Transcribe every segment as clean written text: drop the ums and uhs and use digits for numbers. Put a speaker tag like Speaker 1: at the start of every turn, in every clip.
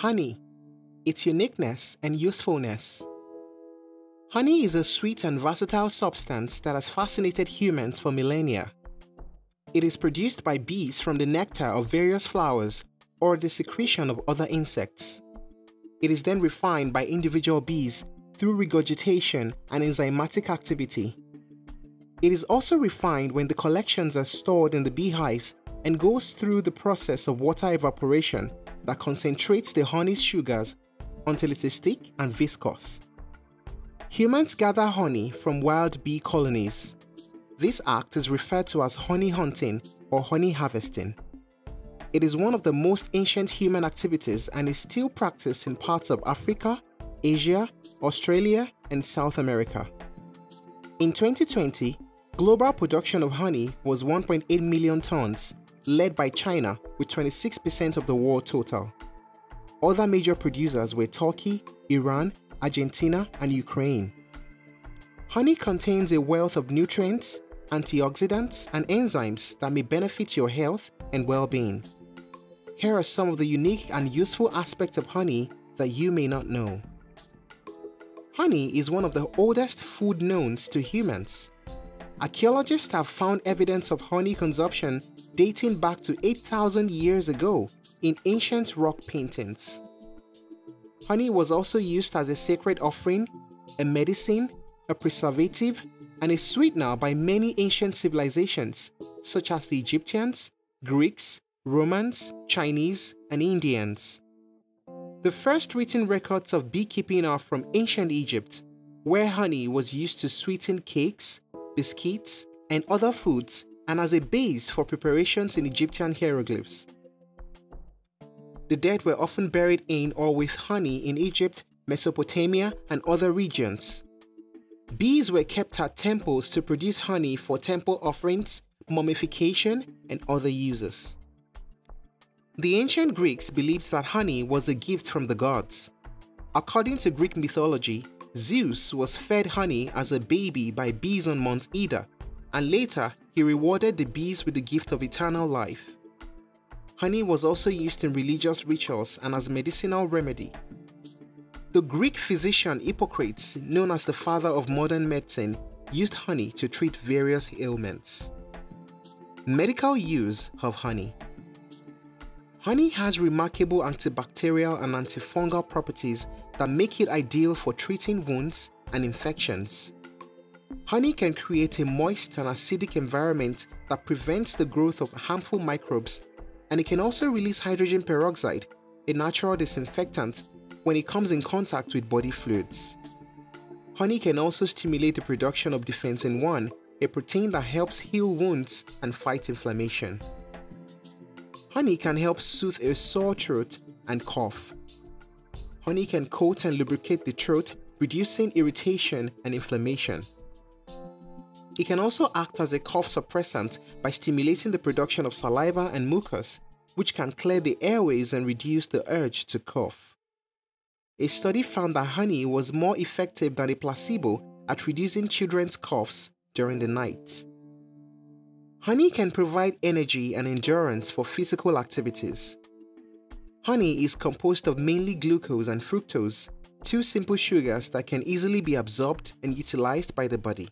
Speaker 1: Honey, its uniqueness and usefulness. Honey is a sweet and versatile substance that has fascinated humans for millennia. It is produced by bees from the nectar of various flowers or the secretion of other insects. It is then refined by individual bees through regurgitation and enzymatic activity. It is also refined when the collections are stored in the beehives and goes through the process of water evaporation that concentrates the honey's sugars until it is thick and viscous. Humans gather honey from wild bee colonies. This act is referred to as honey hunting or honey harvesting. It is one of the most ancient human activities and is still practiced in parts of Africa, Asia, Australia, and South America. In 2020, global production of honey was 1.8 million tons, led by China with 26% of the world total. Other major producers were Turkey, Iran, Argentina, and Ukraine. Honey contains a wealth of nutrients, antioxidants, and enzymes that may benefit your health and well-being. Here are some of the unique and useful aspects of honey that you may not know. Honey is one of the oldest food known to humans. Archaeologists have found evidence of honey consumption dating back to 8,000 years ago in ancient rock paintings. Honey was also used as a sacred offering, a medicine, a preservative, and a sweetener by many ancient civilizations such as the Egyptians, Greeks, Romans, Chinese, and Indians. The first written records of beekeeping are from ancient Egypt, where honey was used to sweeten cakes, biscuits, and other foods and as a base for preparations in Egyptian hieroglyphs. The dead were often buried in or with honey in Egypt, Mesopotamia, and other regions. Bees were kept at temples to produce honey for temple offerings, mummification, and other uses. The ancient Greeks believed that honey was a gift from the gods. According to Greek mythology, Zeus was fed honey as a baby by bees on Mount Ida, and later he rewarded the bees with the gift of eternal life. Honey was also used in religious rituals and as medicinal remedy. The Greek physician Hippocrates, known as the father of modern medicine, used honey to treat various ailments. Medical use of honey. Honey has remarkable antibacterial and antifungal properties that make it ideal for treating wounds and infections. Honey can create a moist and acidic environment that prevents the growth of harmful microbes, and it can also release hydrogen peroxide, a natural disinfectant, when it comes in contact with body fluids. Honey can also stimulate the production of defensin 1, a protein that helps heal wounds and fight inflammation. Honey can help soothe a sore throat and cough. Honey can coat and lubricate the throat, reducing irritation and inflammation. It can also act as a cough suppressant by stimulating the production of saliva and mucus, which can clear the airways and reduce the urge to cough. A study found that honey was more effective than a placebo at reducing children's coughs during the night. Honey can provide energy and endurance for physical activities. Honey is composed of mainly glucose and fructose, two simple sugars that can easily be absorbed and utilized by the body.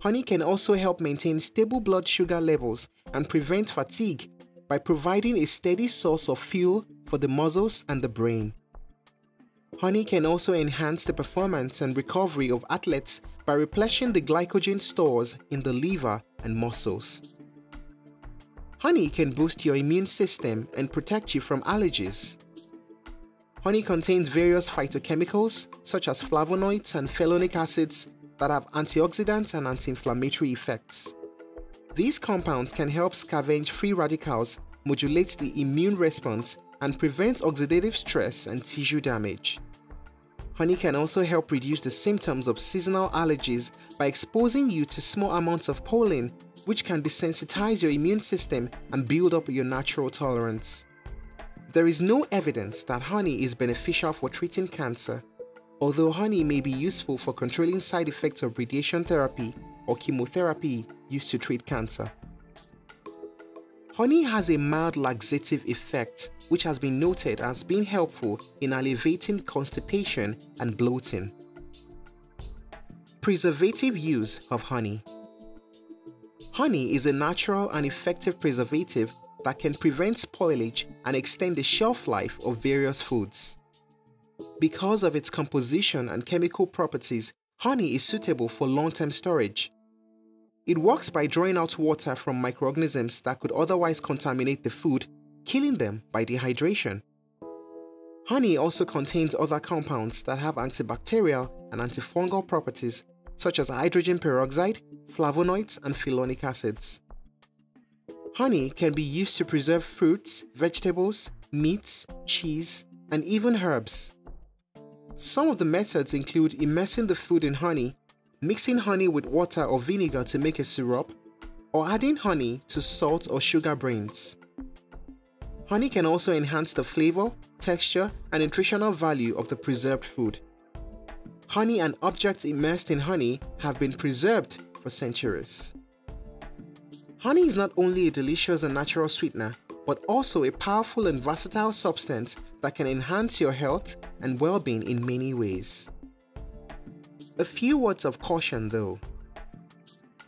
Speaker 1: Honey can also help maintain stable blood sugar levels and prevent fatigue by providing a steady source of fuel for the muscles and the brain. Honey can also enhance the performance and recovery of athletes by replenishing the glycogen stores in the liver and muscles. Honey can boost your immune system and protect you from allergies. Honey contains various phytochemicals such as flavonoids and phenolic acids that have antioxidant and anti-inflammatory effects. These compounds can help scavenge free radicals, modulate the immune response, and prevent oxidative stress and tissue damage. Honey can also help reduce the symptoms of seasonal allergies by exposing you to small amounts of pollen, which can desensitize your immune system and build up your natural tolerance. There is no evidence that honey is beneficial for treating cancer, although honey may be useful for controlling side effects of radiation therapy or chemotherapy used to treat cancer. Honey has a mild laxative effect, which has been noted as being helpful in alleviating constipation and bloating. Preservative use of honey. Honey is a natural and effective preservative that can prevent spoilage and extend the shelf life of various foods. Because of its composition and chemical properties, honey is suitable for long-term storage. It works by drawing out water from microorganisms that could otherwise contaminate the food, killing them by dehydration. Honey also contains other compounds that have antibacterial and antifungal properties, such as hydrogen peroxide, flavonoids, and phenolic acids. Honey can be used to preserve fruits, vegetables, meats, cheese, and even herbs. Some of the methods include immersing the food in honey, mixing honey with water or vinegar to make a syrup, or adding honey to salt or sugar brains. Honey can also enhance the flavor, texture, and nutritional value of the preserved food. Honey and objects immersed in honey have been preserved for centuries. Honey is not only a delicious and natural sweetener, but also a powerful and versatile substance that can enhance your health and well-being in many ways. A few words of caution though.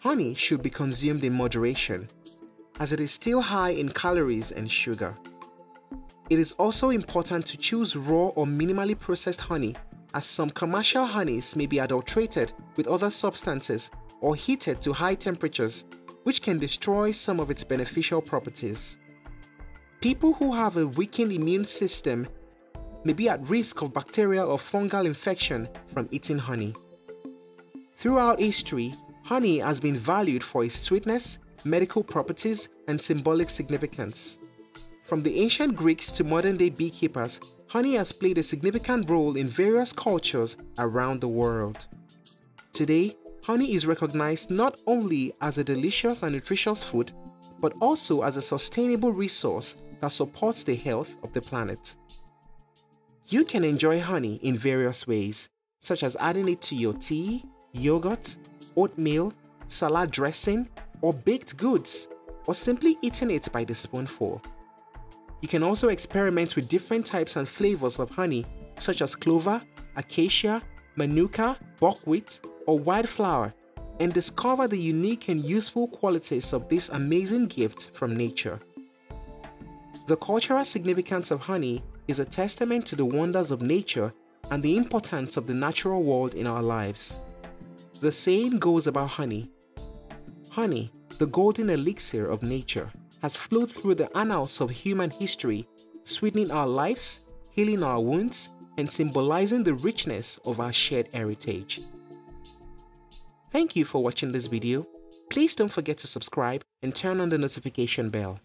Speaker 1: Honey should be consumed in moderation, as it is still high in calories and sugar. It is also important to choose raw or minimally processed honey, as some commercial honeys may be adulterated with other substances or heated to high temperatures, which can destroy some of its beneficial properties. People who have a weakened immune system may be at risk of bacterial or fungal infection from eating honey. Throughout history, honey has been valued for its sweetness, medical properties, and symbolic significance. From the ancient Greeks to modern-day beekeepers, honey has played a significant role in various cultures around the world. Today, honey is recognized not only as a delicious and nutritious food, but also as a sustainable resource that supports the health of the planet. You can enjoy honey in various ways, such as adding it to your tea, yogurt, oatmeal, salad dressing, or baked goods, or simply eating it by the spoonful. You can also experiment with different types and flavors of honey, such as clover, acacia, manuka, buckwheat, or wildflower, and discover the unique and useful qualities of this amazing gift from nature. The cultural significance of honey is a testament to the wonders of nature and the importance of the natural world in our lives. The saying goes about honey, "Honey, the golden elixir of nature, has flowed through the annals of human history, sweetening our lives, healing our wounds, and symbolizing the richness of our shared heritage." Thank you for watching this video. Please don't forget to subscribe and turn on the notification bell.